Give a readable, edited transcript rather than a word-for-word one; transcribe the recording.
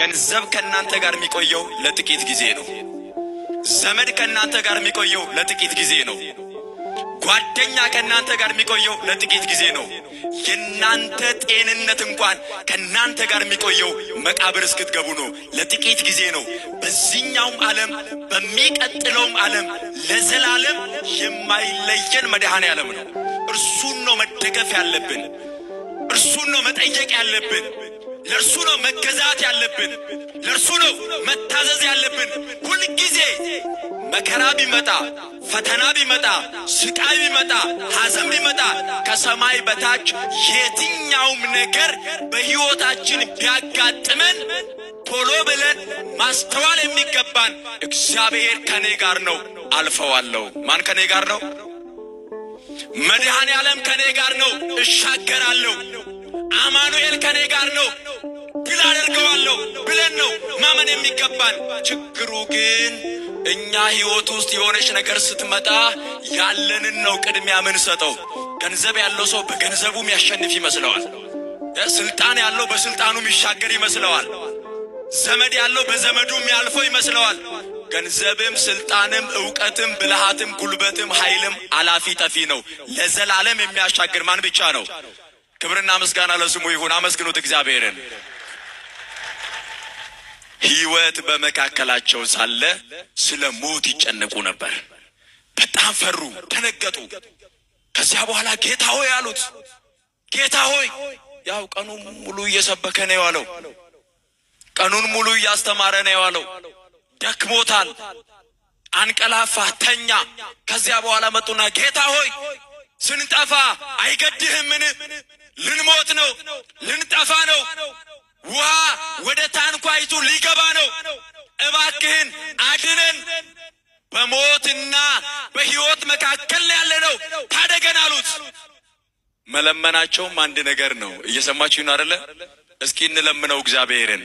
ገንዘብ ከናንተ ጋር የሚቆየው ለጥቂት ጊዜ ነው። ዘመድ ከናንተ ጋር የሚቆየው ለጥቂት ጊዜ ነው። ጓደኛ ከናንተ ጋር የሚቆየው ለጥቂት ጊዜ ነው። የናንተ ጤንነት እንኳን ከናንተ ጋር የሚቆየው መቃብር እስክትገቡ ነው። ለጥቂት ጊዜ ነው። በዚህኛውም ዓለም በሚቀጥለውም ዓለም ለዘላለም የማይለየን መድኃኔዓለም ነው። እርሱን ነው መደገፍ ያለብን። እርሱን ነው መጠየቅ ያለብን። ለእርሱ ነው መገዛት ያለብን። ለእርሱ ነው መታዘዝ ያለብን። ሁል ጊዜ መከራ ቢመጣ፣ ፈተና ቢመጣ፣ ስቃይ ቢመጣ፣ ሐዘን ቢመጣ፣ ከሰማይ በታች የትኛውም ነገር በሕይወታችን ቢያጋጥመን ቶሎ ብለን ማስተዋል የሚገባን እግዚአብሔር ከኔ ጋር ነው፣ አልፈዋለሁ። ማን ከኔ ጋር ነው? መድኃኔዓለም ከኔ ጋር ነው፣ እሻገራለሁ። አማኑኤል ከኔ ጋር ነው፣ ድል አደርገዋለሁ ብለን ነው ማመን የሚገባን። ችግሩ ግን እኛ ሕይወት ውስጥ የሆነች ነገር ስትመጣ ያለንን ነው ቅድሚያ ምን ሰጠው። ገንዘብ ያለው ሰው በገንዘቡ የሚያሸንፍ ይመስለዋል። ስልጣን ያለው በስልጣኑ የሚሻገር ይመስለዋል። ዘመድ ያለው በዘመዱ የሚያልፈው ይመስለዋል። ገንዘብም ስልጣንም ዕውቀትም ብልሃትም ጉልበትም ኃይልም አላፊ ጠፊ ነው። ለዘላለም የሚያሻግር ማን ብቻ ነው? ክብርና ምስጋና ለስሙ ይሁን። አመስግኑት እግዚአብሔርን። ሕይወት በመካከላቸው ሳለ ስለ ሞት ይጨነቁ ነበር። በጣም ፈሩ፣ ደነገጡ። ከዚያ በኋላ ጌታ ሆይ አሉት። ጌታ ሆይ፣ ያው ቀኑን ሙሉ እየሰበከ ነው የዋለው። ቀኑን ሙሉ እያስተማረ ነው የዋለው። ደክሞታል፣ አንቀላፋ፣ ተኛ። ከዚያ በኋላ መጡና ጌታ ሆይ ስንጠፋ አይገድህምን? ልንሞት ነው፣ ልንጠፋ ነው። ውሃ ወደ ታንኳይቱ ሊገባ ነው። እባክህን አድነን። በሞትና በሕይወት መካከል ያለ ነው፣ ታደገን አሉት። መለመናቸውም አንድ ነገር ነው። እየሰማችሁ ነው አይደለ? እስኪ እንለምነው እግዚአብሔርን።